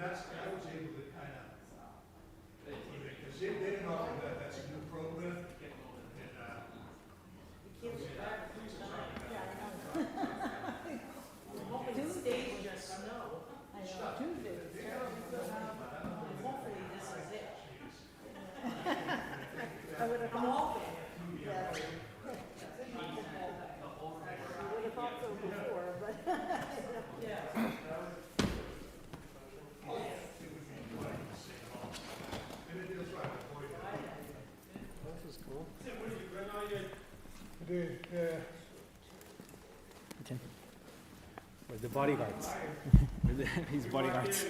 that's, I was able to kind of, because they didn't offer that, that's a new program. And, Tuesdays just snow. I know, Tuesday is terrible. Hopefully this is it. I would have I'm thought, hoping. yes. I would have thought so before, but. Yeah. This is cool. I did, With the bodyguards. With his bodyguards.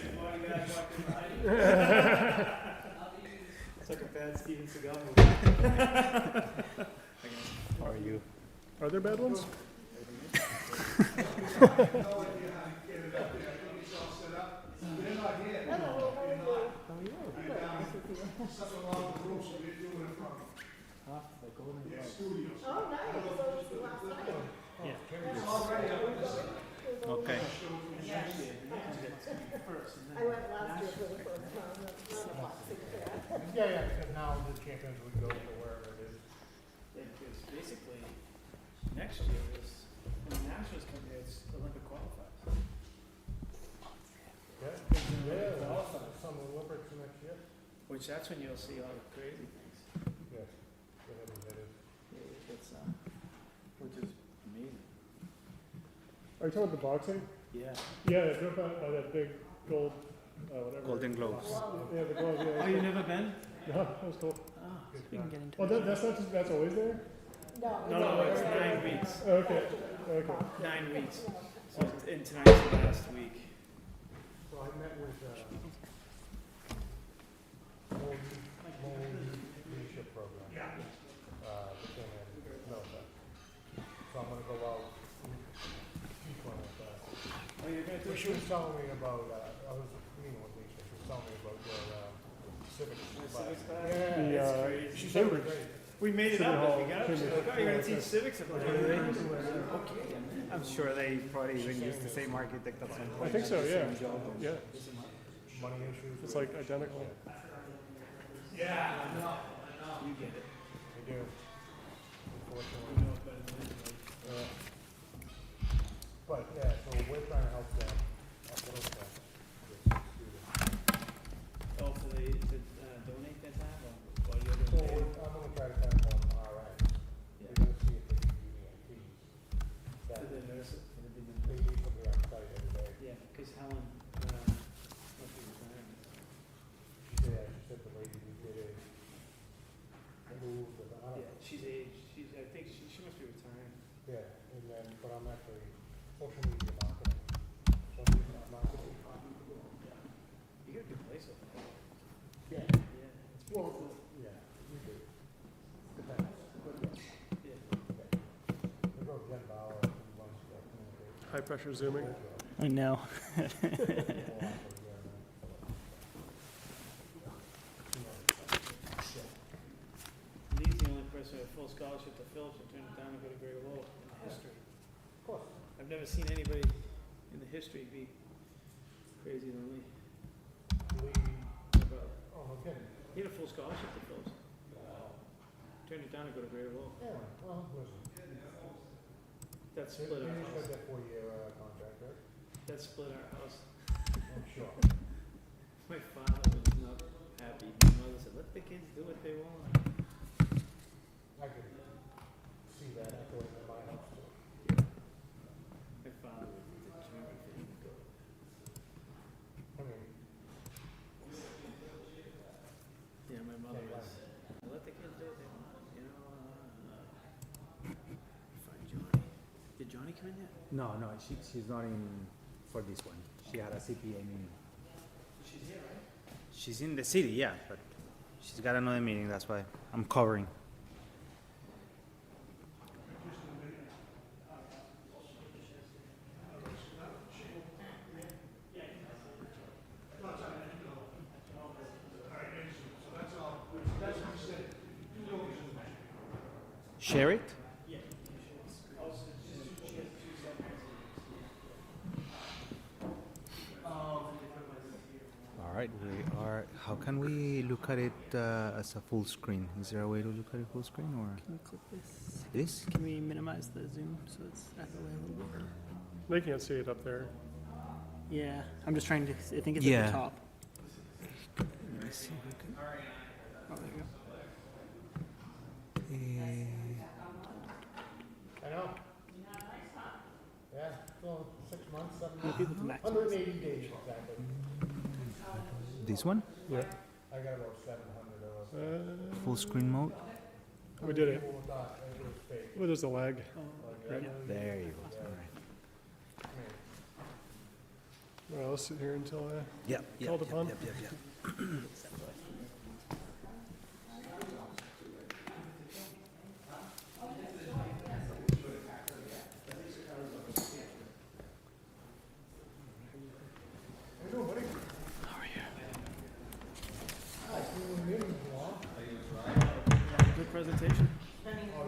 It's like a bad Steven Seagal movie. How are you? Are there bad ones? something along the rules, so we're doing it from Huh? The Golden the Globes. studios. Oh, nice, so it's the last night. Yeah. It's already up in the center. Okay. Yes. I went last year for the first time, not a boxing fan. Yeah, because now the champions would go to wherever it is. Because basically, next year is, when the Nationals come here, it's Olympic qualifiers. Yeah, Summer Olympics next year. Which that's when you'll see all the crazy things. Yeah, whatever that is. It's, which is amazing. Are you talking about the boxing? Yeah. Yeah, they drove out by that big gold, whatever. Golden Globes. Yeah, the gold, yeah. Oh, you never been? No, that was cool. Oh, so we can get into Oh, that's not just, that's always there? No, it's 9 weeks. Okay, okay. 9 weeks. So and tonight's the last week. So I met with, leadership program. Yeah. That came in Minnesota. So I'm gonna go out, teach one of that. Oh, you're going to do She was telling me about, I was meeting with Lisa, she was telling me about their, civics class. Yeah, That's crazy. She said it was great. We made it City up Hall, as we got up. She's City like, oh, you're going to Hall. teach civics? I'm like, okay. I'm sure they probably even used the same architect at some I point. think so, yeah. Same job. Yeah, Money issues. It's It's like identical. Yeah, I know. You get it. They do. Unfortunately. You know it better than anybody. But, yeah, so we're trying to help them, up a little bit, with students. Oh, so they donate that time? Or you're So going to I'm gonna try to send them on our end. We're gonna see if they can use EMTs. That the nurses? they need somebody on site every day. Yeah, because Helen, must be retiring. Yeah, she said the lady who did it moved, and I don't Yeah, know. she's aged. I think she must be retiring. Yeah, and then, but I'm actually social media marketing. Social media marketing. You got a good place over there. Yeah. Yeah. It's pretty Well, cool. yeah, we do. Depends. Yeah. We go Jen Bauer, who runs the communication. High pressure zooming. I know. Lee's the only person with full scholarship to Phillips who turned it down and go to grade Lowell in history. Of course. I've never seen anybody in the history be crazier than Lee. Lee, My brother. oh, no kidding. He had a full scholarship to Phillips. Turned it down and go to grade Lowell. Yeah, well, listen. That They split our just got house. that 4-year contract, right? That split our house. I'm sure. My father was not happy. My mother said, let the kids do what they want. I could see that echoing in my house too. My father was determined for him to go. I mean, Yeah, my mother was, let the kids do what they want, you know. Find Johnny. Did Johnny come in yet? No, she's not in for this one. She had a CPA meeting. She's here, right? She's in the city, yeah, but she's got another meeting. That's why I'm covering. Share it? right, we are. How can we look at it as a full screen? Is there a way to look at it full screen, or Can we click this? it is? Can we minimize the zoom so it's out of the way a little bit? They can't see it up there. Yeah, I'm just trying to, I think it's Yeah. at the top. Let me see if we can. Oh, there you go. I know. Yeah, well, 6 months, 7 More months, people to max. 180 days exactly. This one, Yeah. I got about 700 of those. full screen mode. We did it. People thought it was fake. Well, there's a lag. There you go. All right. Well, let's sit here until Yep. Called upon? Yep. Good presentation.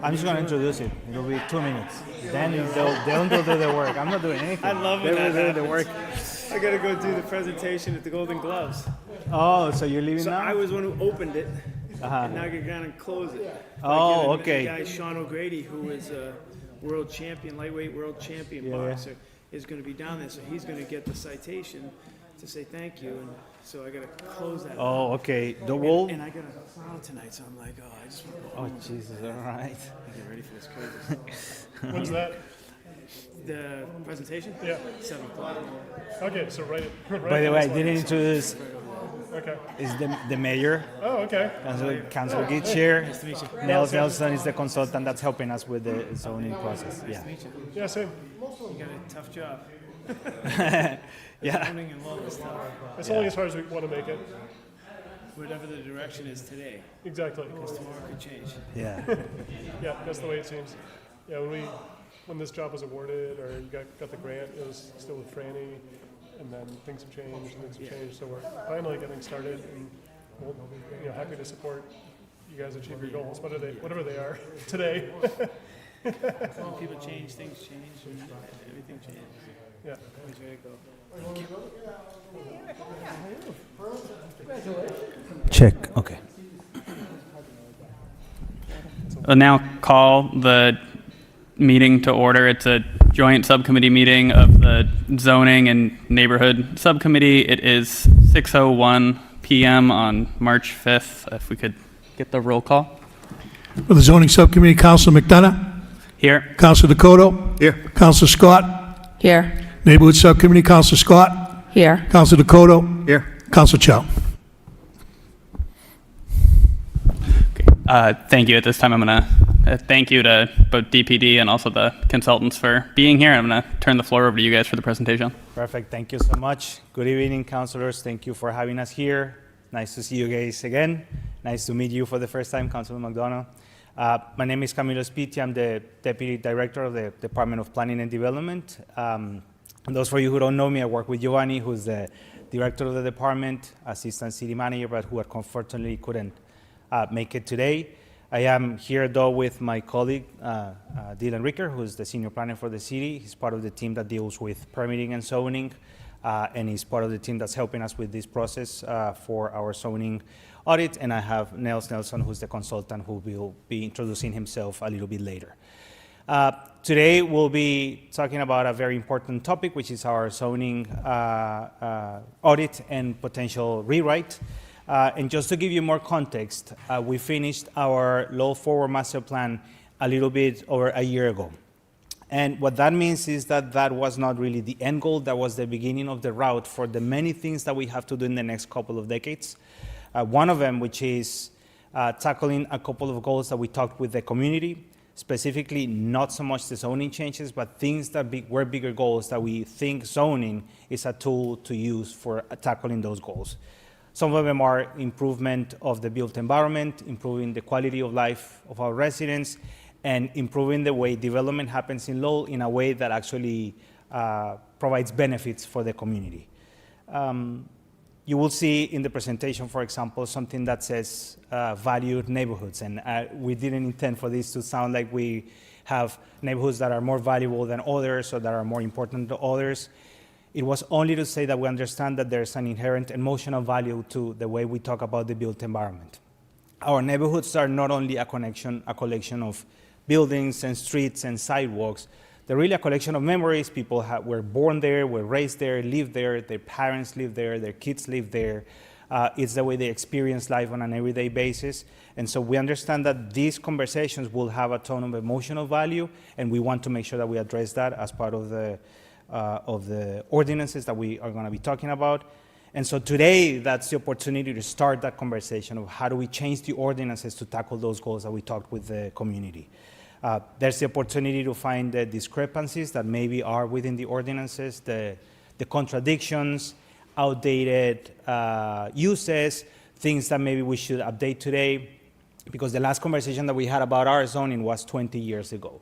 I'm just gonna introduce it. It'll be 2 minutes. Then they'll do the work. I'm not doing anything. I love They when will that do the work. I gotta go do the presentation at the Golden Gloves. Oh, so you're leaving So now? I was one who opened it, Uh-huh. and now I gotta go down and close it. Oh, The okay. guy Sean O'Grady, who is a world champion, lightweight world champion Yeah, yeah. boxer, is gonna be down there, so he's gonna get the citation to say thank you, and so I gotta close that. Oh, okay. The wall. And I got a crowd tonight, so I'm like, oh, I just want to go Oh, home Jesus. All right. and get ready for this crazy. When's that? The presentation? Yeah. 7 o'clock. Okay, so right. By the way, I didn't introduce. Okay. Is the mayor, Oh, okay. Councilor Gitz here. Nice to meet you. Nels Nelson is the consultant that's helping us with the zoning process. Nice Yeah. to meet you. Yeah, same. You got a tough job. Yeah. Zoning and law is tough. It's only as far as we want to make it. Whatever the direction is today, Exactly. because tomorrow could change. Yeah. Yeah, that's the way it seems. Yeah, when this job was awarded or you got the grant, it was still with Franny, and then things have changed and things have changed. So we're finally getting started, and we're happy to support you guys achieve your goals, whatever they are today. When people change, things change, and everything changes. Yeah. Which way to go? Check. Okay. I'll now call the meeting to order. It's a joint subcommittee meeting of the Zoning and Neighborhood Subcommittee. It is 6:01 p.m. on March 5th. If we could get the roll call. For the zoning subcommittee, Councilor McDonough, Here. Councilor Dakota. Here. Councilor Scott. Here. Neighborhood subcommittee, Councilor Scott. Here. Councilor Dakota. Here. Councilor Chow. Thank you. At this time, I'm going to thank you to both DPD and also the consultants for being here. I'm going to turn the floor over to you guys for the presentation. Perfect. Thank you so much. Good evening, councilors. Thank you for having us here. Nice to see you guys again. Nice to meet you for the first time, Councilor McDonough. My name is Camilo Spiti. I'm the Deputy Director of the Department of Planning and Development. And those for you who don't know me, I work with Giovanni, who's the Director of the Department, Assistant City Manager, but who unfortunately couldn't make it today. I am here, though, with my colleague, Dylan Ricker, who's the Senior Planner for the city. He's part of the team that deals with permitting and zoning, and he's part of the team that's helping us with this process for our zoning audit. And I have Nels Nelson, who's the consultant, who will be introducing himself a little bit later. Today, we'll be talking about a very important topic, which is our zoning audit and potential rewrite. And just to give you more context, we finished our Lowell Forward Master Plan a little bit over a year ago. And what that means is that that was not really the end goal, that was the beginning of the route for the many things that we have to do in the next couple of decades. One of them, which is tackling a couple of goals that we talked with the community, specifically not so much the zoning changes, but things that were bigger goals that we think zoning is a tool to use for tackling those goals. Some of them are improvement of the built environment, improving the quality of life of our residents, and improving the way development happens in Lowell in a way that actually provides benefits for the community. You will see in the presentation, for example, something that says valued neighborhoods. And we didn't intend for this to sound like we have neighborhoods that are more valuable than others or that are more important than others. It was only to say that we understand that there's an inherent emotional value to the way we talk about the built environment. Our neighborhoods are not only a collection of buildings and streets and sidewalks. They're really a collection of memories. People were born there, were raised there, lived there, their parents lived there, their kids lived there. It's the way they experience life on an everyday basis. And so we understand that these conversations will have a ton of emotional value, and we want to make sure that we address that as part of the ordinances that we are going to be talking about. And so today, that's the opportunity to start that conversation of how do we change the ordinances to tackle those goals that we talked with the community. There's the opportunity to find the discrepancies that maybe are within the ordinances, the contradictions, outdated uses, things that maybe we should update today, because the last conversation that we had about our zoning was 20 years ago.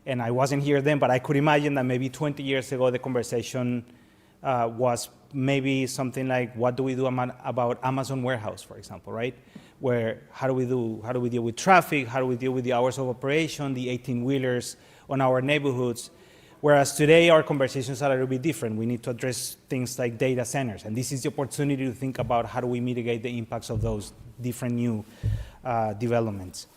And I wasn't here then, but I could imagine that maybe 20 years ago the conversation was maybe something like, what do we do about Amazon warehouse, for example, right? Where how do we deal with traffic? How do we deal with the hours of operation, the 18-wheelers on our neighborhoods? Whereas today our conversations are a little bit different. We need to address things like data centers, and this is the opportunity to think about how do we mitigate the impacts of those different new developments.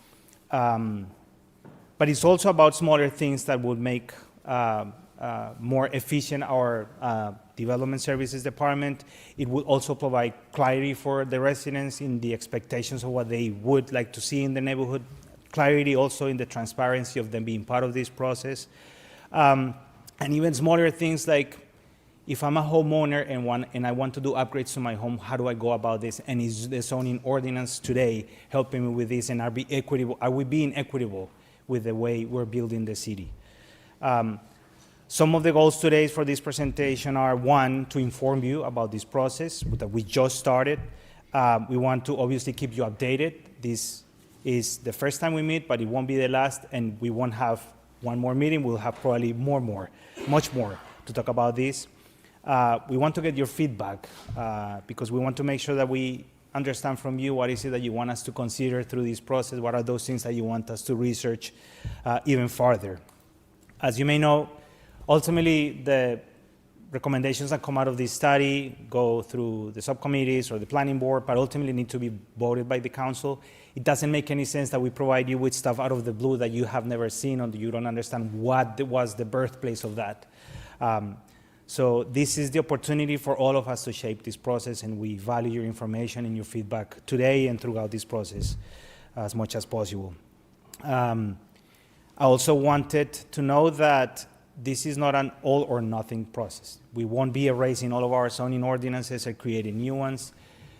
But it's also about smaller things that would make more efficient our development services department. It will also provide clarity for the residents in the expectations of what they would like to see in the neighborhood, clarity also in the transparency of them being part of this process. And even smaller things like, if I'm a homeowner and I want to do upgrades to my home, how do I go about this? And is the zoning ordinance today helping me with this? And are we being equitable with the way we're building the city? Some of the goals today for this presentation are, one, to inform you about this process that we just started. We want to obviously keep you updated. This is the first time we meet, but it won't be the last, and we won't have one more meeting. We'll have probably much more to talk about this. We want to get your feedback because we want to make sure that we understand from you what is it that you want us to consider through this process, what are those things that you want us to research even farther. As you may know, ultimately the recommendations that come out of this study go through the subcommittees or the planning board, but ultimately need to be voted by the council. It doesn't make any sense that we provide you with stuff out of the blue that you have never seen or you don't understand what was the birthplace of that. So this is the opportunity for all of us to shape this process, and we value your information and your feedback today and throughout this process as much as possible. I also wanted to know that this is not an all or nothing process. We won't be erasing all of our zoning ordinances or creating new ones.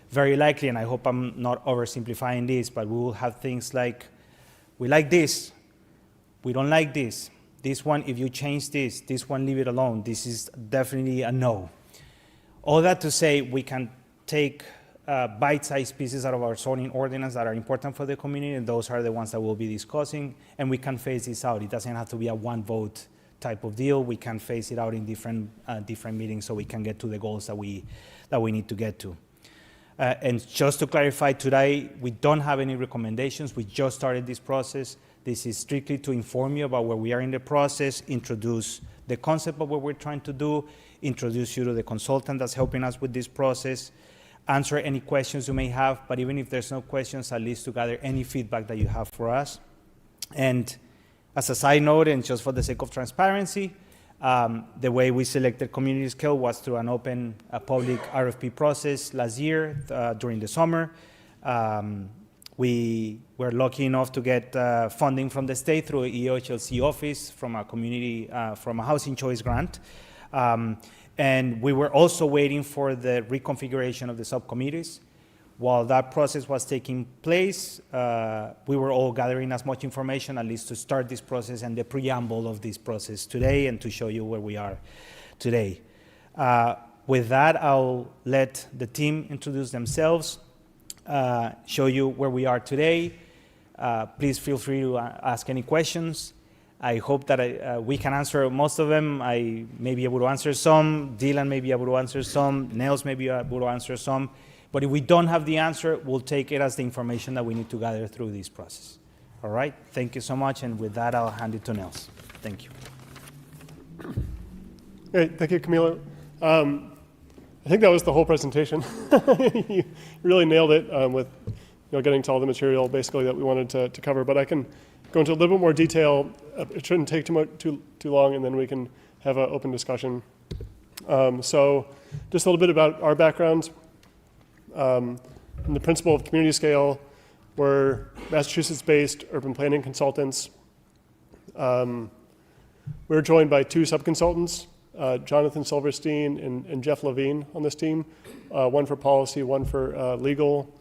Very likely, and I hope I'm not oversimplifying this, but we will have things like, we like this, we don't like this. This one, if you change this one, leave it alone. This is definitely a no. All that to say, we can take bite-sized pieces out of our zoning ordinance that are important for the community, and those are the ones that we'll be discussing, and we can phase this out. It doesn't have to be a one-vote type of deal. We can phase it out in different meetings so we can get to the goals that we need to get to. And just to clarify, today, we don't have any recommendations. We just started this process. This is strictly to inform you about where we are in the process, introduce the concept of what we're trying to do, introduce you to the consultant that's helping us with this process, answer any questions you may have, but even if there's no questions, at least to gather any feedback that you have for us. And as a side note, and just for the sake of transparency, the way we selected community scale was through an open public RFP process last year during the summer. We were lucky enough to get funding from the state through an EOHLC office from a community, from a housing choice grant. And we were also waiting for the reconfiguration of the subcommittees. While that process was taking place, we were all gathering as much information, at least to start this process and the preamble of this process today and to show you where we are today. With that, I'll let the team introduce themselves, show you where we are today. Please feel free to ask any questions. I hope that we can answer most of them. I may be able to answer some. Dylan may be able to answer some. Nels may be able to answer some. But if we don't have the answer, we'll take it as the information that we need to gather through this process. All right? Thank you so much. And with that, I'll hand it to Nels. Thank you. Great. Thank you, Camilo. I think that was the whole presentation. You really nailed it with getting to all the material basically that we wanted to cover. But I can go into a little bit more detail. It shouldn't take too long, and then we can have an open discussion. So just a little bit about our backgrounds. In the principle of community scale, we're Massachusetts-based urban planning consultants. We're joined by two sub-consultants, Jonathan Silverstein and Jeff Levine on this team, one for policy, one for legal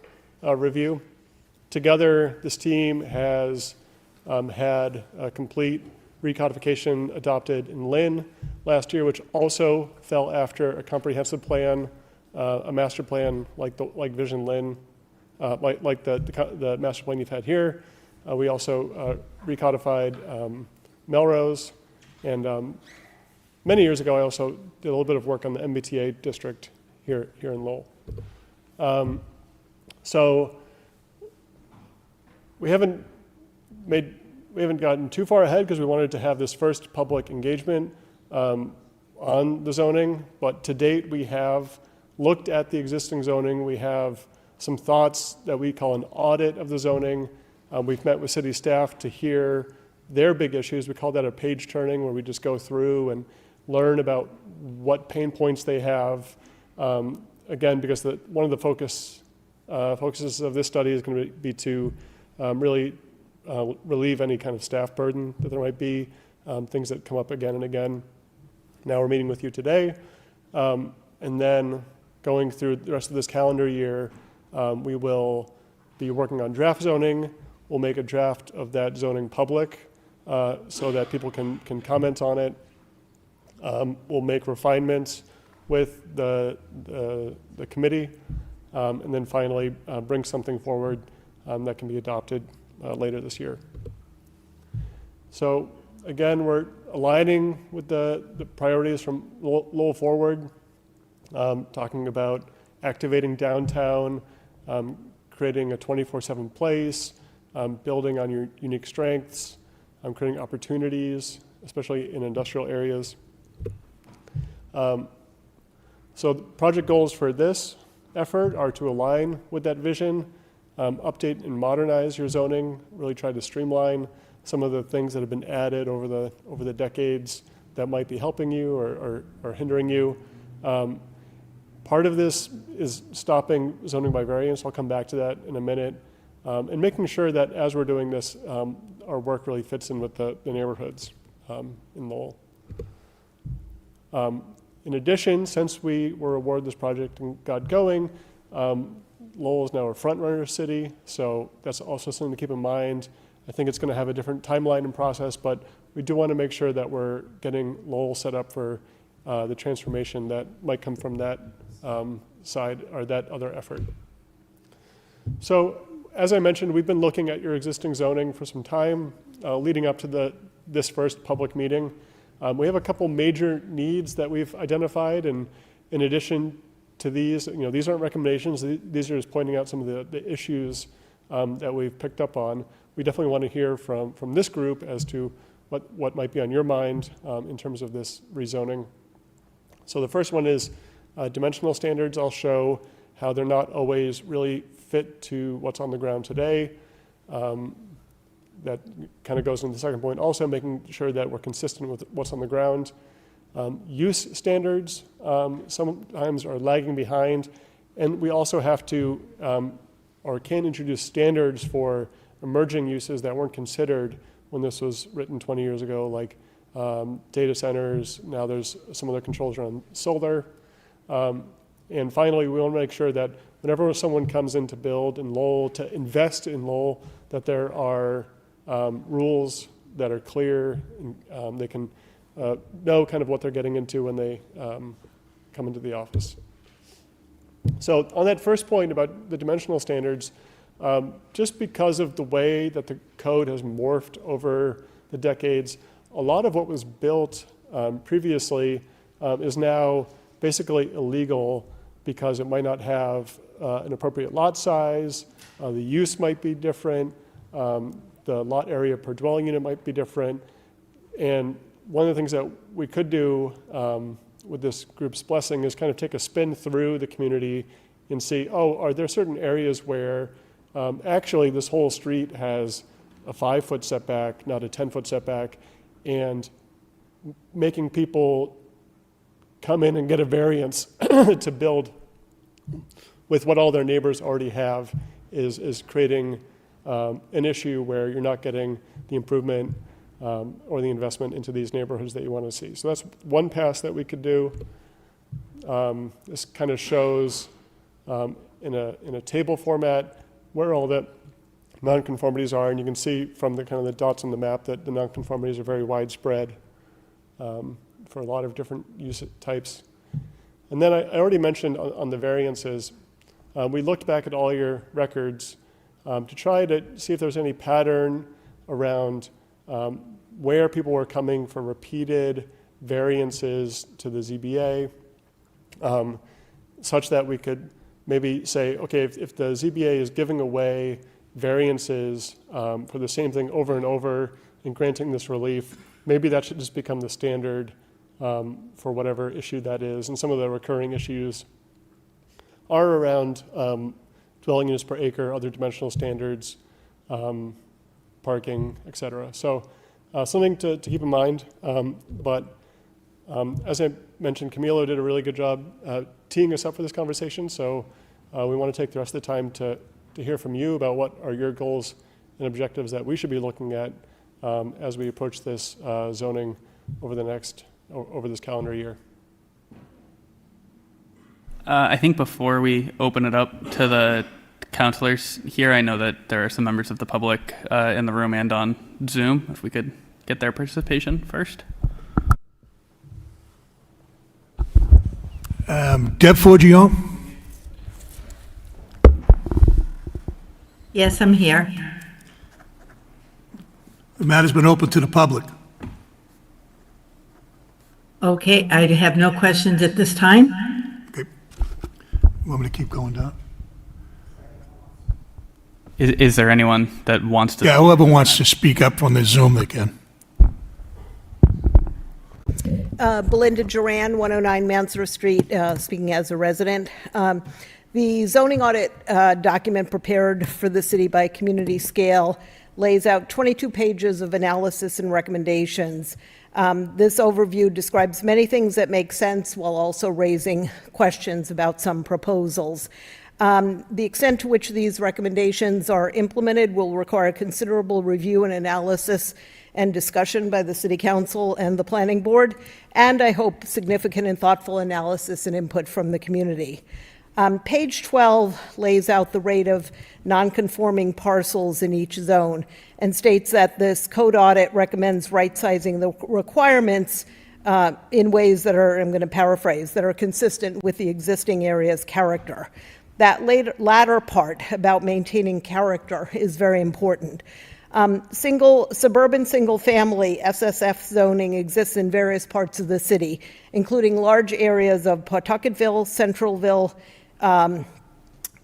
review. Together, this team has had a complete recodification adopted in Lynn last year, which also fell after a comprehensive plan, a master plan like Vision Lynn, like the master plan you've had here. We also recodified Melrose, and many years ago I also did a little bit of work on the MBTA district here in Lowell. So we haven't gotten too far ahead because we wanted to have this first public engagement on the zoning, but to date we have looked at the existing zoning. We have some thoughts that we call an audit of the zoning. We've met with city staff to hear their big issues. We call that a page turning, where we just go through and learn about what pain points they have. Again, because one of the focuses of this study is going to be to really relieve any kind of staff burden that there might be, things that come up again and again. Now we're meeting with you today, and then going through the rest of this calendar year, we will be working on draft zoning. We'll make a draft of that zoning public so that people can comment on it. We'll make refinements with the committee, and then finally bring something forward that can be adopted later this year. So again, we're aligning with the priorities from Lowell Forward, talking about activating downtown, creating a 24/7 place, building on your unique strengths, creating opportunities, especially in industrial areas. So the project goals for this effort are to align with that vision, update and modernize your zoning, really try to streamline some of the things that have been added over the decades that might be helping you or hindering you. Part of this is stopping zoning by variance. I'll come back to that in a minute. And making sure that as we're doing this, our work really fits in with the neighborhoods in Lowell. In addition, since we were awarded this project and got going, Lowell is now a front-runner city, so that's also something to keep in mind. I think it's going to have a different timeline and process, but we do want to make sure that we're getting Lowell set up for the transformation that might come from that side or that other effort. So, as I mentioned, we've been looking at your existing zoning for some time, leading up to this first public meeting. We have a couple major needs that we've identified, and in addition to these, these aren't recommendations. These are just pointing out some of the issues that we've picked up on. We definitely want to hear from this group as to what might be on your mind in terms of this rezoning. So the first one is dimensional standards. I'll show how they're not always really fit to what's on the ground today. That kind of goes into the second point. Also making sure that we're consistent with what's on the ground. Use standards sometimes are lagging behind, and we also have to or can introduce standards for emerging uses that weren't considered when this was written 20 years ago, like data centers. Now there's some other controls around solar. And finally, we want to make sure that whenever someone comes in to build in Lowell, to invest in Lowell, that there are rules that are clear, and they can know kind of what they're getting into when they come into the office. So on that first point about the dimensional standards, just because of the way that the code has morphed over the decades, a lot of what was built previously is now basically illegal because it might not have an appropriate lot size, the use might be different, the lot area per dwelling unit might be different, and one of the things that we could do with this group's blessing is kind of take a spin through the community and see, oh, are there certain areas where actually this whole street has a 5-foot setback, not a 10-foot setback, and making people come in and get a variance to build with what all their neighbors already have is creating an issue where you're not getting the improvement or the investment into these neighborhoods that you want to see. So that's one pass that we could do. This kind of shows in a table format where all the nonconformities are, and you can see from the kind of the dots on the map that the nonconformities are very widespread for a lot of different use types. And then I already mentioned on the variances, we looked back at all your records to try to see if there's any pattern around where people were coming for repeated variances to the ZBA, such that we could maybe say, okay, if the ZBA is giving away variances for the same thing over and over and granting this relief, maybe that should just become the standard for whatever issue that is. And some of the recurring issues are around dwelling units per acre, other dimensional standards, parking, et cetera. So something to keep in mind. But as I mentioned, Camilo did a really good job teeing us up for this conversation. So we want to take the rest of the time to hear from you about what are your goals and objectives that we should be looking at as we approach this zoning over this calendar year. I think before we open it up to the counselors here, I know that there are some members of the public in the room and on Zoom. If we could get their participation first. Deb Forgio? Yes, I'm here. The matter's been open to the public. Okay, I have no questions at this time. Okay. Want me to keep going down? Is there anyone that wants to? Yeah, whoever wants to speak up on the Zoom, they can. Belinda Duran, 109 Mansur Street, speaking as a resident. The zoning audit document prepared for the city by Community Scale lays out 22 pages of analysis and recommendations. This overview describes many things that make sense while also raising questions about some proposals. The extent to which these recommendations are implemented will require considerable review and analysis and discussion by the City Council and the Planning Board, and I hope significant and thoughtful analysis and input from the community. Page 12 lays out the rate of non-conforming parcels in each zone and states that this code audit recommends right-sizing the requirements in ways that are, I'm going to paraphrase, that are consistent with the existing area's character. That latter part about maintaining character is very important. Suburban single-family SSF zoning exists in various parts of the city, including large areas of Pawtucketville, Centralville,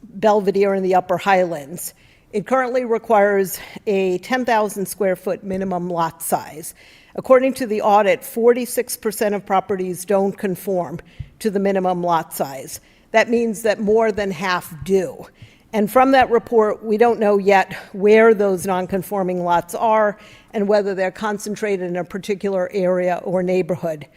Belvedere, and the Upper Highlands. It currently requires a 10,000 square foot minimum lot size. According to the audit, 46% of properties don't conform to the minimum lot size. That means that more than half do. And from that report, we don't know yet where those non-conforming lots are and whether they're concentrated in a particular area or neighborhood.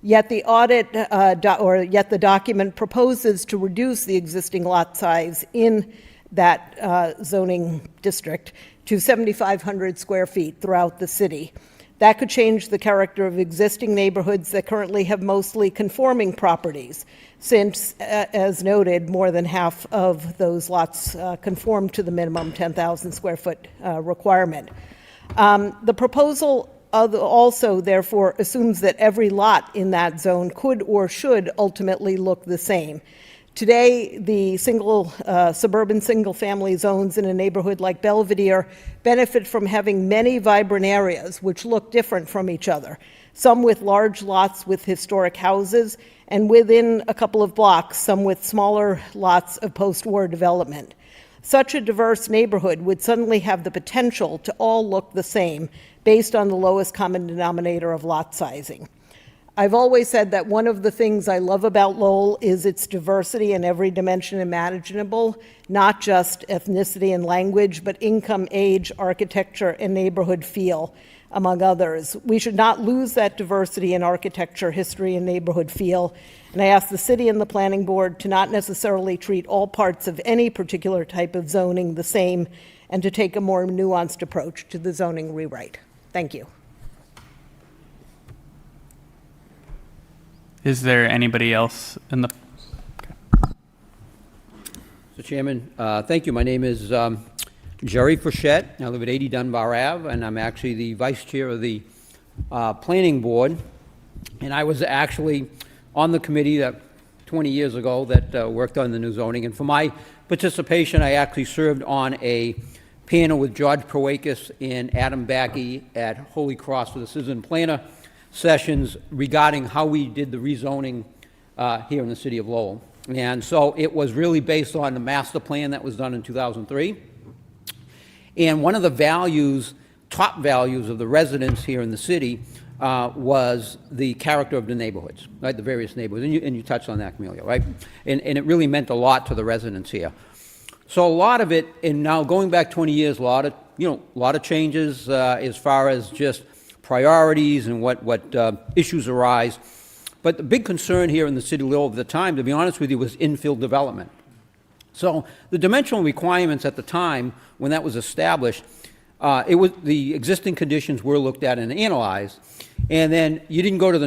Yet the audit, yet the document proposes to reduce the existing lot size in that zoning district to 7,500 square feet throughout the city. That could change the character of existing neighborhoods that currently have mostly conforming properties, since, as noted, more than half of those lots conform to the minimum 10,000 square foot requirement. The proposal also, therefore, assumes that every lot in that zone could or should ultimately look the same. Today, the suburban single-family zones in a neighborhood like Belvedere benefit from having many vibrant areas which look different from each other, some with large lots with historic houses, and within a couple of blocks, some with smaller lots of post-war development. Such a diverse neighborhood would suddenly have the potential to all look the same based on the lowest common denominator of lot sizing. I've always said that one of the things I love about Lowell is its diversity in every dimension imaginable, not just ethnicity and language, but income, age, architecture, and neighborhood feel, among others. We should not lose that diversity in architecture, history, and neighborhood feel. And I ask the city and the planning board to not necessarily treat all parts of any particular type of zoning the same, and to take a more nuanced approach to the zoning rewrite. Thank you. Is there anybody else in the? Mr. Chairman, thank you. My name is Jerry Frechette. I live at 80 Dunbar Ave, and I'm actually the vice chair of the planning board. And I was actually on the committee that 20 years ago that worked on the new zoning. And for my participation, I actually served on a panel with George Proakis and Adam Backey at Holy Cross for the citizen planner sessions regarding how we did the rezoning here in the city of Lowell. And so it was really based on the master plan that was done in 2003. And one of the values, top values of the residents here in the city was the character of the neighborhoods, right, the various neighborhoods. And you touched on that, Camelia, right? And it really meant a lot to the residents here. So a lot of it, and now going back 20 years, a lot of changes as far as just priorities and what issues arise. But the big concern here in the city of Lowell at the time, to be honest with you, was infill development. So the dimensional requirements at the time, when that was established, the existing conditions were looked at and analyzed, and then you didn't go to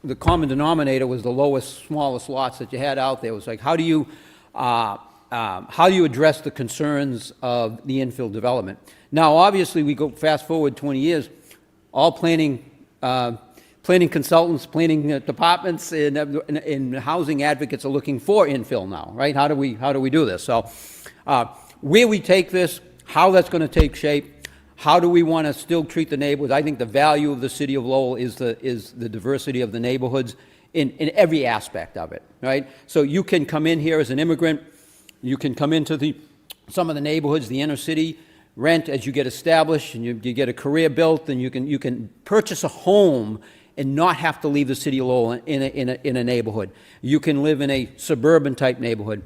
the common denominator was the lowest, smallest lots that you had out there. It was like, how do you address the concerns of the infill development? Now, obviously, we go fast forward 20 years. All planning consultants, planning departments, and housing advocates are looking for infill now, right? How do we do this? So, where we take this, how that's going to take shape, how do we want to still treat the neighborhoods? I think the value of the city of Lowell is the diversity of the neighborhoods in every aspect of it, right? So you can come in here as an immigrant, you can come into some of the neighborhoods, the inner city, rent as you get established, and you get a career built, and you can purchase a home and not have to leave the city of Lowell in a neighborhood. You can live in a suburban type neighborhood.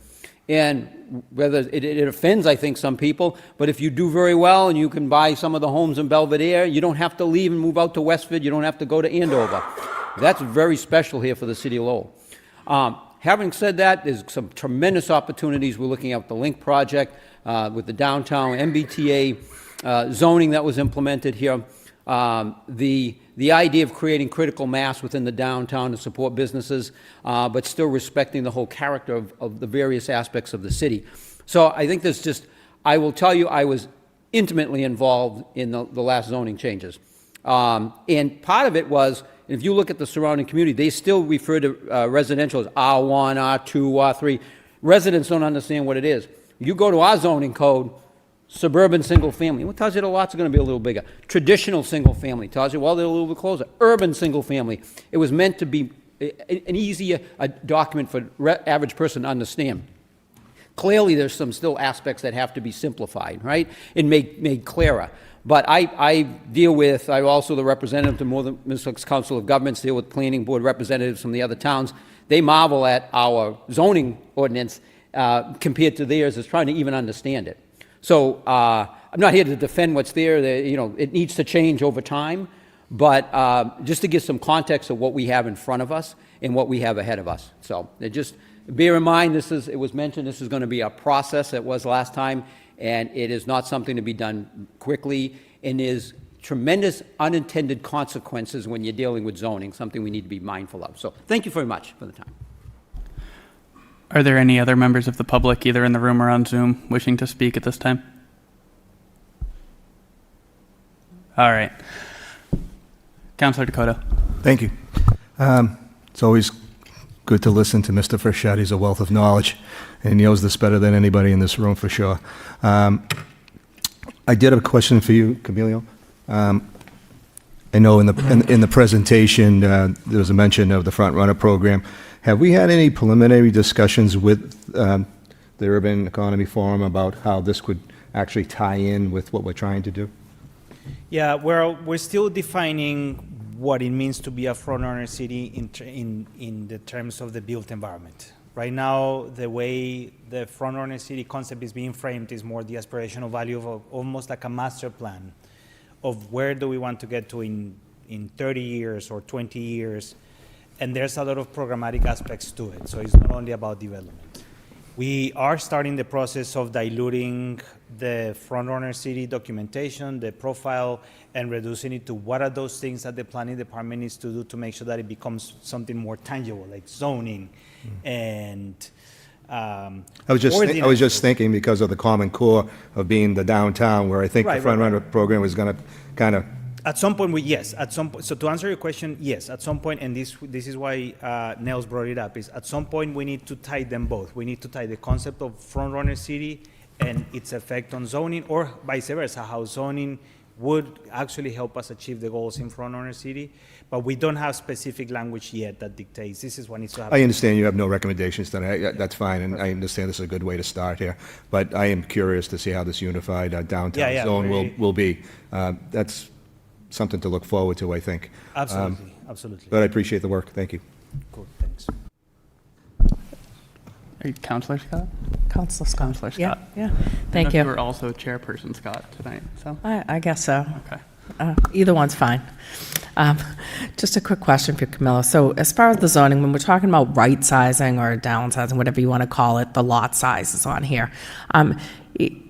And whether it offends, I think, some people, but if you do very well and you can buy some of the homes in Belvedere, you don't have to leave and move out to Westford, you don't have to go to Andover. That's very special here for the city of Lowell. Having said that, there's some tremendous opportunities. We're looking at the Link project with the downtown MBTA zoning that was implemented here. The idea of creating critical mass within the downtown to support businesses, but still respecting the whole character of the various aspects of the city. So I think there's just, I will tell you, I was intimately involved in the last zoning changes. And part of it was, if you look at the surrounding community, they still refer to residential as R1, R2, R3. Residents don't understand what it is. You go to our zoning code, suburban single family, what tells you the lots are going to be a little bigger? Traditional single family tells you, well, they're a little bit closer. Urban single family, it was meant to be an easier document for average person to understand. Clearly, there's some still aspects that have to be simplified, right, and made clearer. But I'm also the representative to more than Middlesex Council of Governments, deal with planning board representatives from the other towns. They marvel at our zoning ordinance compared to theirs as trying to even understand it. So I'm not here to defend what's there. It needs to change over time. But just to give some context of what we have in front of us and what we have ahead of us. So just bear in mind, it was mentioned, this is going to be a process. It was last time. And it is not something to be done quickly, and there's tremendous unintended consequences when you're dealing with zoning, something we need to be mindful of. So thank you very much for the time. Are there any other members of the public, either in the room or on Zoom, wishing to speak at this time? All right. Councilor Dakota. Thank you. It's always good to listen to Mr. Frechette. He's a wealth of knowledge, and he knows this better than anybody in this room for sure. I did have a question for you, Camilio. I know in the presentation there was a mention of the Front Runner program. Have we had any preliminary discussions with the Urban Economy Forum about how this could actually tie in with what we're trying to do? Yeah, we're still defining what it means to be a front-runner city in the terms of the built environment. Right now, the way the front-runner city concept is being framed is more the aspirational value of almost like a master plan of where do we want to get to in 30 years or 20 years. And there's a lot of programmatic aspects to it, so it's not only about development. We are starting the process of diluting the front-runner city documentation, the profile, and reducing it to what are those things that the planning department needs to do to make sure that it becomes something more tangible, like zoning and I was just thinking because of the Common Core of being the downtown, where I think the Front Runner program was going to kind of. At some point, yes. At some point, so to answer your question, yes. At some point, and this is why Nels brought it up. Is at some point we need to tie them both. We need to tie the concept of front runner city and its effect on zoning, or vice versa, how zoning would actually help us achieve the goals in front runner city. But we don't have specific language yet that dictates this is what needs to happen. I understand you have no recommendations tonight. That's fine, and I understand this is a good way to start here. But I am curious to see how this unified downtown zone will be. That's something to look forward to, I think. Absolutely, absolutely. But I appreciate the work. Thank you. Cool, thanks. Are you Councilor Scott? Councilor Scott. Councilor Scott. Yeah. Thank you. You're also Chairperson Scott tonight, so. I guess so. Okay. Either one's fine. Just a quick question for Camilla. So as far as the zoning, when we're talking about right sizing or downsizing, whatever you want to call it, the lot size is on here.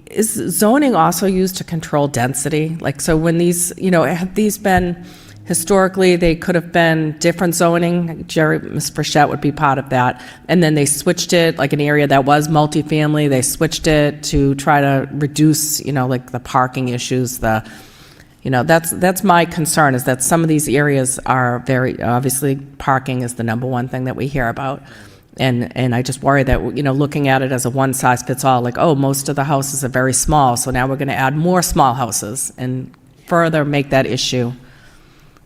Is zoning also used to control density? Like, so when these, have these been, historically, they could have been different zoning, Ms. Frechette would be part of that, and then they switched it, like an area that was multifamily, they switched it to try to reduce, like the parking issues, that's my concern, is that some of these areas are very, obviously, parking is the number one thing that we hear about. And I just worry that, looking at it as a one-size-fits-all, like, oh, most of the houses are very small, so now we're going to add more small houses and further make that issue,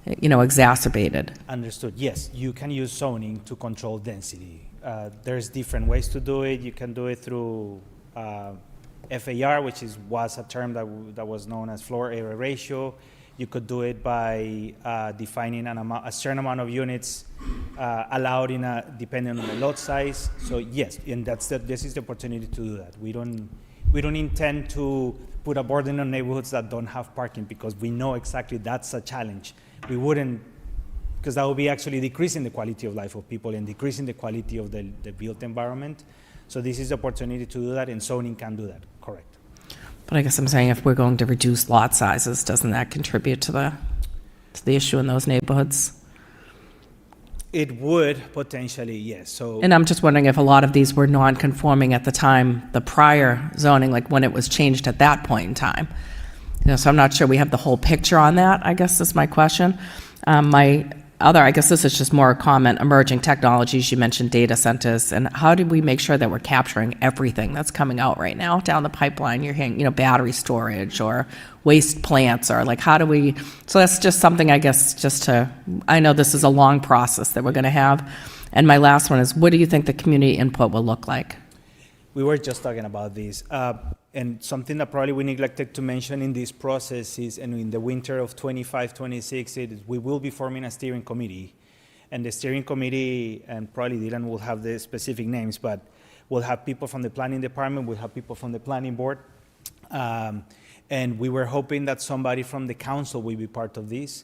exacerbated. Understood. Yes, you can use zoning to control density. There's different ways to do it. You can do it through FAR, which was a term that was known as floor area ratio. You could do it by defining a certain amount of units allowed depending on the lot size. So yes, and this is the opportunity to do that. We don't intend to put a burden on neighborhoods that don't have parking, because we know exactly that's a challenge. We wouldn't, because that would be actually decreasing the quality of life of people and decreasing the quality of the built environment. So this is the opportunity to do that, and zoning can do that. Correct. But I guess I'm saying, if we're going to reduce lot sizes, doesn't that contribute to the issue in those neighborhoods? It would potentially, yes. So, and I'm just wondering if a lot of these were non-conforming at the time, the prior zoning, like when it was changed at that point in time. So I'm not sure we have the whole picture on that, I guess is my question. I guess this is just more a comment, emerging technologies, you mentioned data centers, and how do we make sure that we're capturing everything that's coming out right now down the pipeline? You're hearing, battery storage or waste plants, or like, how do we, so that's just something, I guess, I know this is a long process that we're going to have. And my last one is, what do you think the community input will look like? We were just talking about this. And something that probably we neglected to mention in this process is, and in the winter of 25-26, we will be forming a steering committee. And the steering committee, and probably Dylan will have the specific names, but we'll have people from the planning department, we'll have people from the planning board. And we were hoping that somebody from the council will be part of this.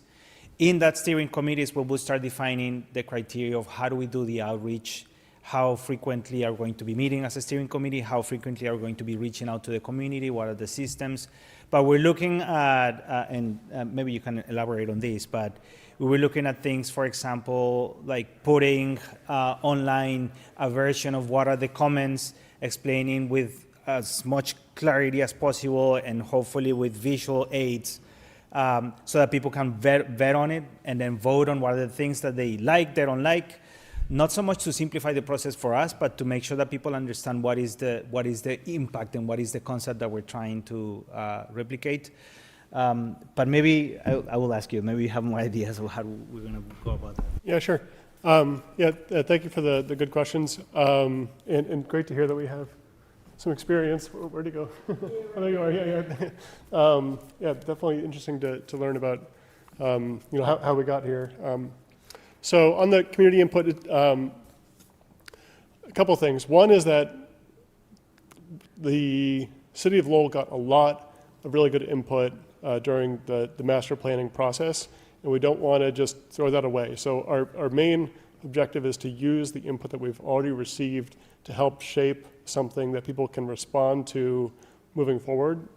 In that steering committee is where we'll start defining the criteria of how do we do the outreach, how frequently are we going to be meeting as a steering committee, how frequently are we going to be reaching out to the community, what are the systems. But we're looking at, and maybe you can elaborate on this, but we were looking at things, for example, like putting online a version of what are the comments, explaining with as much clarity as possible and hopefully with visual aids, so that people can vet on it and then vote on what are the things that they like, they don't like. Not so much to simplify the process for us, but to make sure that people understand what is the impact and what is the concept that we're trying to replicate. But maybe I will ask you, maybe you have more ideas of how we're going to go about that. Yeah, sure. Thank you for the good questions. And great to hear that we have some experience. Where'd you go? Oh, there you are. Yeah. Definitely interesting to learn about how we got here. So on the community input, a couple of things. One is that the city of Lowell got a lot of really good input during the master planning process, and we don't want to just throw that away. So our main objective is to use the input that we've already received to help shape something that people can respond to moving forward.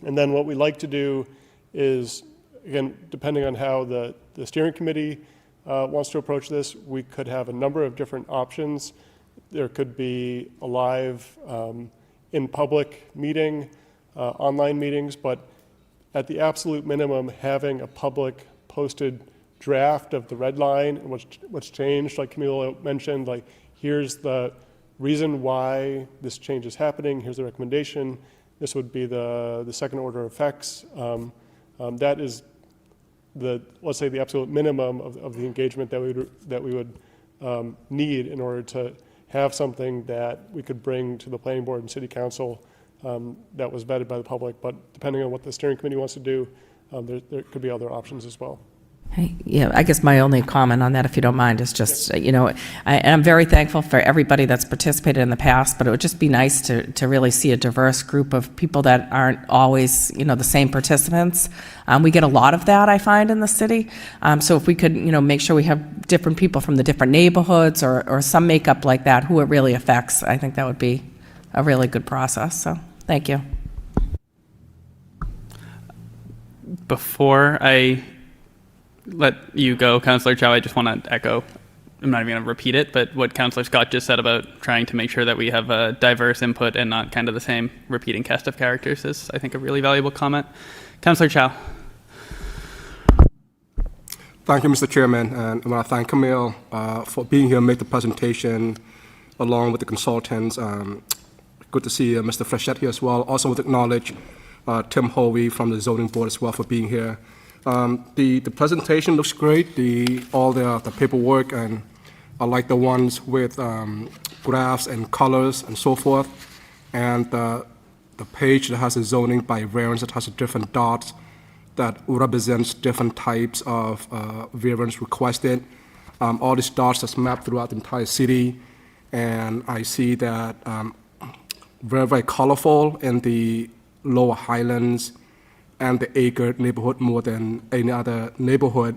And then what we like to do is, again, depending on how the steering committee wants to approach this, we could have a number of different options. There could be a live in-public meeting, online meetings, but at the absolute minimum, having a public posted draft of the red line and what's changed, like Camilo mentioned, like here's the reason why this change is happening, here's the recommendation, this would be the second order effects. That is let's say the absolute minimum of the engagement that we would need in order to have something that we could bring to the planning board and city council that was vetted by the public. But depending on what the steering committee wants to do, there could be other options as well. Hey, yeah, I guess my only comment on that, if you don't mind, is just, I'm very thankful for everybody that's participated in the past, but it would just be nice to really see a diverse group of people that aren't always, the same participants. We get a lot of that, I find, in the city. So if we could, make sure we have different people from the different neighborhoods or some makeup like that, who it really affects, I think that would be a really good process. So, thank you. Before I let you go, Councillor Chow, I just want to echo, I'm not even going to repeat it, but what Councillor Scott just said about trying to make sure that we have a diverse input and not kind of the same repeating cast of characters is, I think, a really valuable comment. Councillor Chow. Thank you, Mr. Chairman, and I want to thank Camille for being here and make the presentation along with the consultants. Good to see Mr. Frechette here as well. Also would acknowledge Tim Hovey from the zoning board as well for being here. The presentation looks great, all the paperwork, and I like the ones with graphs and colors and so forth. And the page that has the zoning by variance, that has the different dots that represents different types of variance requested. All these dots that's mapped throughout the entire city, and I see that very, very colorful in the Lower Highlands and the Acre neighborhood more than any other neighborhood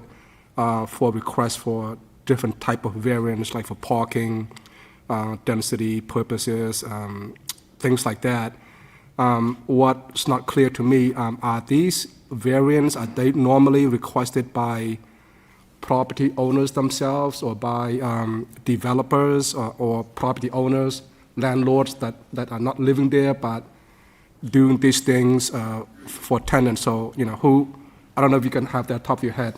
for requests for different type of variants, like for parking, density purposes, things like that. What's not clear to me, are these variants, are they normally requested by property owners themselves or by developers or property owners, landlords that are not living there but doing these things for tenants? So, I don't know if you can have that top of your head.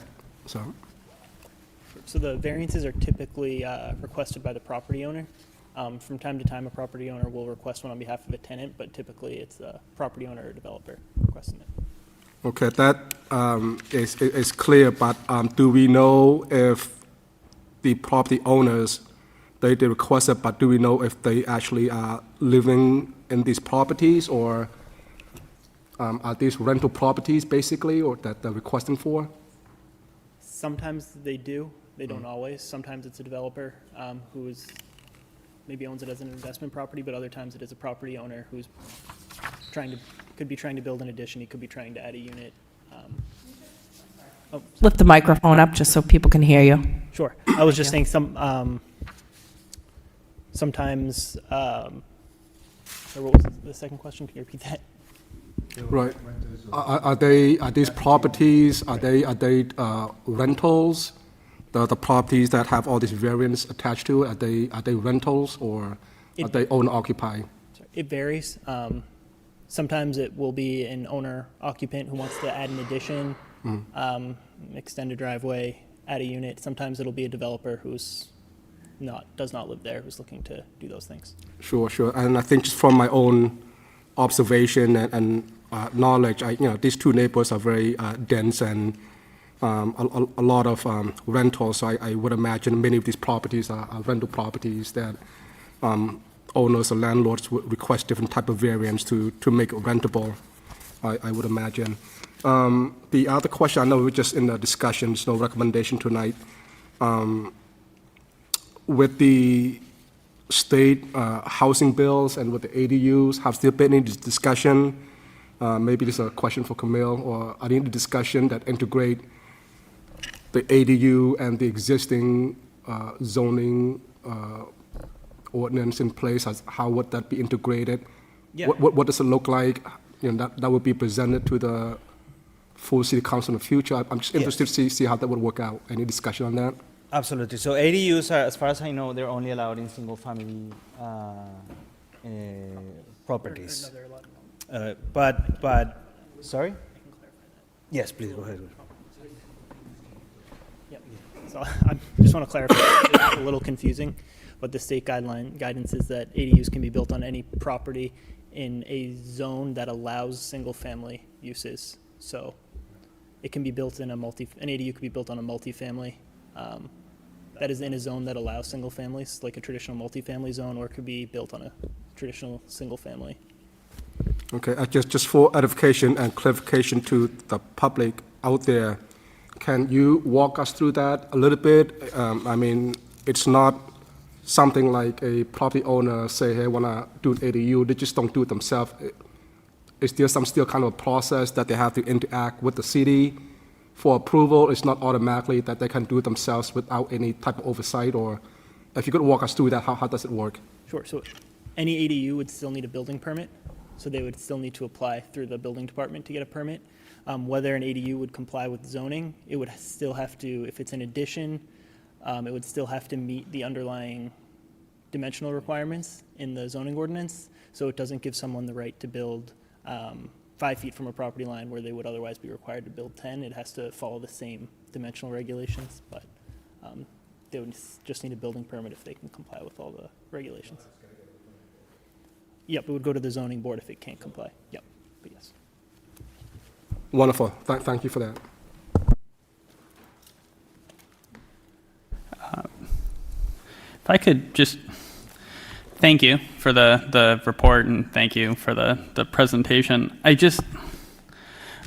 So the variances are typically requested by the property owner. From time to time, a property owner will request one on behalf of a tenant, but typically it's the property owner or developer requesting it. Okay, that is clear, but do we know if the property owners, they request it, but do we know if they actually are living in these properties, or are these rental properties basically, or that they're requesting for? Sometimes they do. They don't always. Sometimes it's a developer who maybe owns it as an investment property, but other times it is a property owner who's could be trying to build an addition. He could be trying to add a unit. Lift the microphone up just so people can hear you. Sure. I was just saying sometimes. What was the second question? Can you repeat that? Right. Are these properties? Are they rentals? The properties that have all these variants attached to it, are they rentals, or are they owner occupied? It varies. Sometimes it will be an owner occupant who wants to add an addition, extend a driveway, add a unit. Sometimes it'll be a developer who's does not live there, who's looking to do those things. Sure. And I think just from my own observation and knowledge, these two neighborhoods are very dense and a lot of rentals. So I would imagine many of these properties are rental properties that owners or landlords would request different type of variants to make it rentable, I would imagine. The other question, I know we're just in the discussion, there's no recommendation tonight. With the state housing bills and with the ADUs, have there been any discussion? Maybe this is a question for Camille, or are there any discussion that integrate the ADU and the existing zoning ordinance in place? How would that be integrated? Yeah. What does it look like? That would be presented to the full city council in the future. I'm just interested to see how that would work out. Any discussion on that? Absolutely. So ADUs are, as far as I know, they're only allowed in single-family properties. But, sorry? Yes, please, go ahead. Yep. So I just want to clarify, it's a little confusing, but the state guidance is that ADUs can be built on any property in a zone that allows single-family uses. So it can be built in an ADU could be built on a multifamily that is in a zone that allows single families, like a traditional multifamily zone, or it could be built on a traditional single family. Okay, just for edification and clarification to the public out there, can you walk us through that a little bit? I mean, it's not something like a property owner say, hey, I want to do an ADU, they just don't do it themselves. Is there still kind of a process that they have to interact with the city for approval? It's not automatically that they can do it themselves without any type of oversight, or if you could walk us through that, how does it work? Sure. So any ADU would still need a building permit. So they would still need to apply through the building department to get a permit. Whether an ADU would comply with zoning, it would still have to, if it's an addition, it would still have to meet the underlying dimensional requirements in the zoning ordinance. So it doesn't give someone the right to build 5 feet from a property line where they would otherwise be required to build 10. It has to follow the same dimensional regulations, but they would just need a building permit if they can comply with all the regulations. Yep, it would go to the zoning board if it can't comply. Yep, but yes. Wonderful. Thank you for that. If I could just thank you for the report and thank you for the presentation.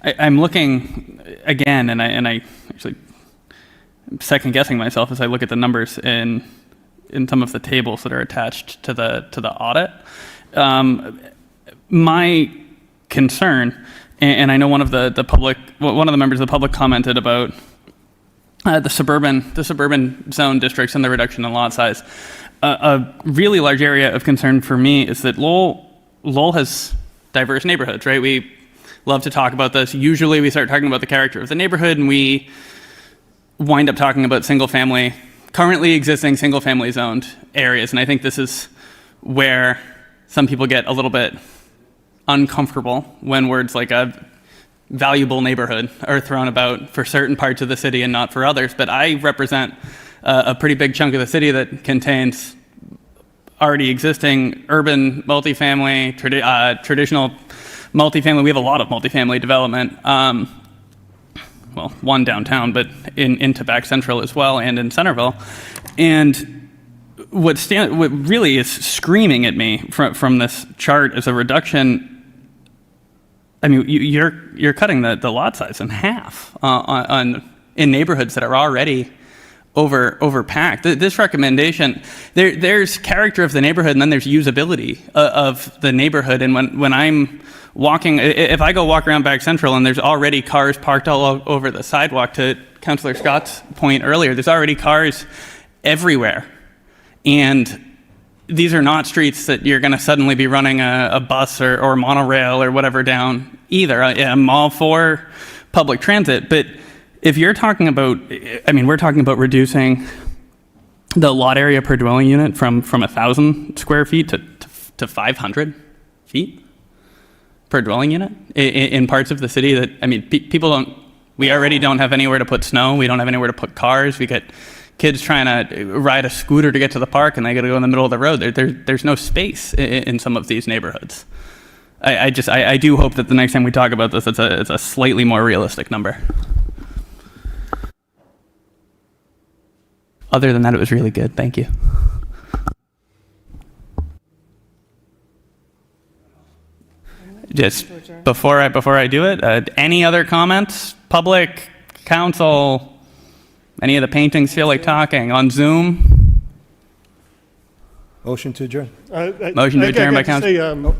I'm looking again, and I actually second guessing myself as I look at the numbers in some of the tables that are attached to the audit. My concern, and I know one of the members of the public commented about the suburban zone districts and the reduction in lot size. A really large area of concern for me is that Lowell has diverse neighborhoods, right? We love to talk about this. Usually we start talking about the character of the neighborhood and we wind up talking about currently existing single-family zoned areas. And I think this is where some people get a little bit uncomfortable when words like a valuable neighborhood are thrown about for certain parts of the city and not for others. But I represent a pretty big chunk of the city that contains already existing urban multifamily, traditional multifamily. We have a lot of multifamily development. Well, one downtown, but into back central as well, and in Centerville. And what really is screaming at me from this chart is a reduction. I mean, you're cutting the lot size in half in neighborhoods that are already overpacked. This recommendation, there's character of the neighborhood, and then there's usability of the neighborhood. And when I'm walking, if I go walk around back central and there's already cars parked all over the sidewalk, to Councillor Scott's point earlier, there's already cars everywhere. And these are not streets that you're going to suddenly be running a bus or monorail or whatever down either. I'm all for public transit, but if you're talking about, we're talking about reducing the lot area per dwelling unit from 1,000 square feet to 500 feet per dwelling unit in parts of the city that, people we already don't have anywhere to put snow. We don't have anywhere to put cars. We get kids trying to ride a scooter to get to the park and they got to go in the middle of the road. There's no space in some of these neighborhoods. I do hope that the next time we talk about this, it's a slightly more realistic number. Other than that, it was really good. Thank you. Just before I do it, any other comments? Public, council, any of the paintings feel like talking on Zoom? Motion to adjourn. Motion to adjourn by I got to council. say,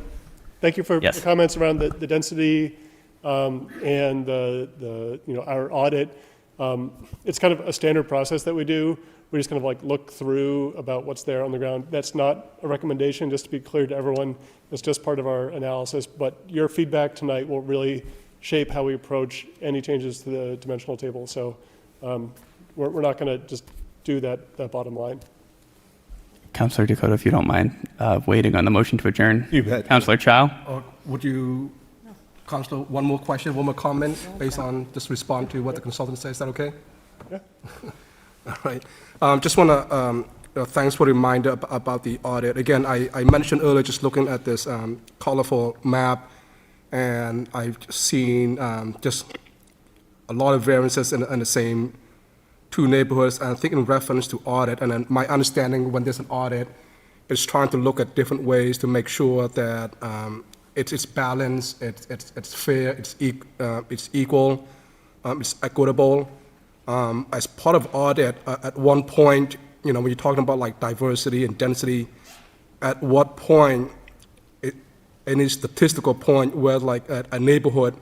thank you for Yes. the comments around the density and the our audit. It's kind of a standard process that we do. We just kind of like look through about what's there on the ground. That's not a recommendation, just to be clear to everyone. It's just part of our analysis. But your feedback tonight will really shape how we approach any changes to the dimensional table. So we're not going to just do that bottom line. Councillor Dakota, if you don't mind waiting on the motion to adjourn. You bet. Councillor Chow? Or would you, Councilor, one more question, one more comment based on, just respond to what the consultant says, is that okay? Yeah. All right. Just want to, thanks for the reminder about the audit. Again, I mentioned earlier just looking at this colorful map, and I've seen just a lot of variances in the same two neighborhoods, and I think in reference to audit, and then my understanding when there's an audit is trying to look at different ways to make sure that it's balanced, it's fair, it's equal, it's equitable. As part of audit, at one point, when you're talking about like diversity and density, at what point, any statistical point where like a neighborhood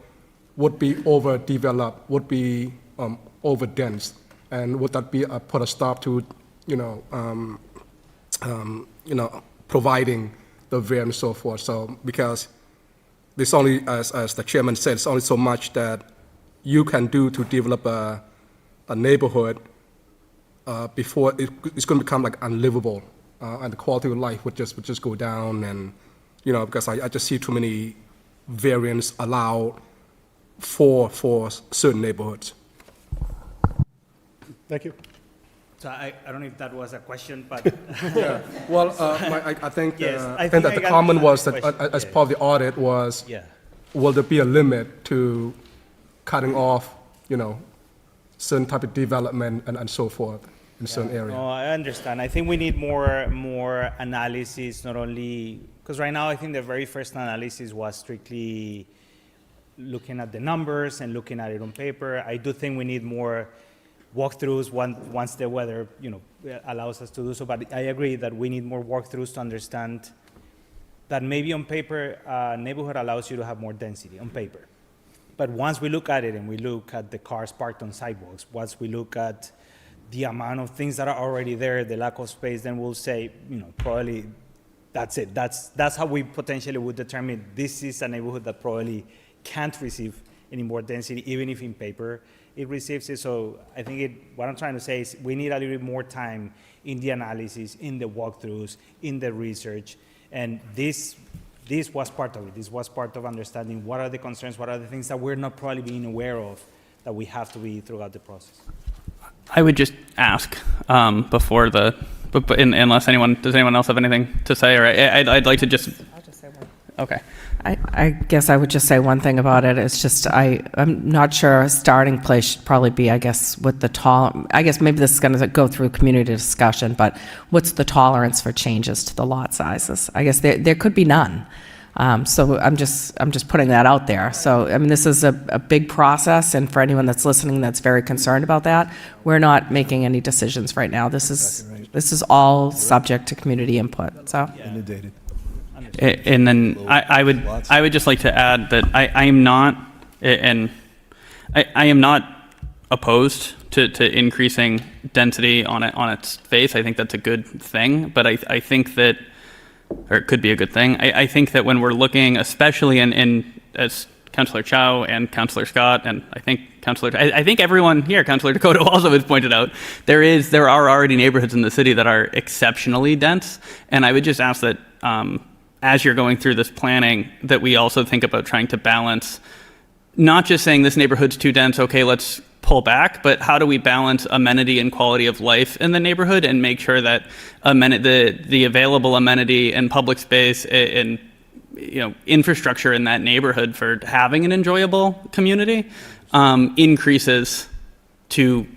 would be overdeveloped, would be overdense, and would that be put a stop to, providing the variance and so forth. So because there's only, as the chairman said, it's only so much that you can do to develop a neighborhood before it's going to become like unlivable, and the quality of life would just go down, and because I just see too many variants allowed for certain neighborhoods. Thank you. So I don't know if that was a question, but Yeah. Well, I think Yes, I that think I the got comment the was that question. as part of the audit was, yeah. will there be a limit to cutting off, certain type of development and so forth in certain areas? No, I understand. I think we need more analysis, not only because right now I think the very first analysis was strictly looking at the numbers and looking at it on paper. I do think we need more walkthroughs once the weather allows us to do so. But I agree that we need more walkthroughs to understand that maybe on paper neighborhood allows you to have more density on paper. But once we look at it and we look at the cars parked on sidewalks, once we look at the amount of things that are already there, the lack of space, then we'll say, probably that's it. That's how we potentially would determine this is a neighborhood that probably can't receive any more density, even if in paper it receives it. So I think what I'm trying to say is we need a little bit more time in the analysis, in the walkthroughs, in the research, and this was part of it. This was part of understanding what are the concerns, what are the things that we're not probably being aware of that we have to be throughout the process. I would just ask unless does anyone else have anything to say? Or I'd like to just. I'll just say one. Okay. I guess I would just say one thing about it. It's just I'm not sure a starting place should probably be, I guess, with I guess maybe this is going to go through community discussion, but what's the tolerance for changes to the lot sizes? I guess there could be none. So I'm just putting that out there. So I mean, this is a big process, and for anyone that's listening that's very concerned about that, we're not making any decisions right now. This is all subject to community input. So. Inundated. And then I would just like to add that I am not, and I am not opposed to increasing density on its face. I think that's a good thing, but I think that, or it could be a good thing. I think that when we're looking, especially in as Councillor Chow and Councillor Scott, and I think I think everyone here, Councillor Dakota also has pointed out, there are already neighborhoods in the city that are exceptionally dense, and I would just ask that as you're going through this planning, that we also think about trying to balance, not just saying this neighborhood's too dense, okay, let's pull back, but how do we balance amenity and quality of life in the neighborhood and make sure that the available amenity and public space and infrastructure in that neighborhood for having an enjoyable community increases to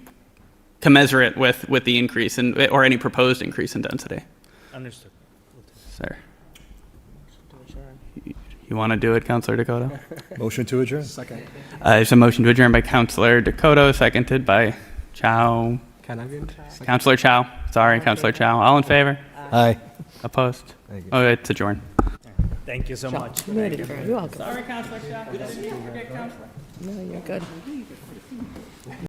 commensurate with the increase or any proposed increase in density. Understood. Sir. You You want to do it, Counselor Dakota? Motion to adjourn. Second. There's a motion to adjourn by Counselor Dakota, seconded by Chow. Can I be in? Counselor Chow. Sorry, Counselor Chow. All in favor? Aye. Opposed? Thank you. Oh, it's adjourned. Thank you so much. You're welcome. Sorry, Counselor Chow. Did you forget, Counselor? No, you're good.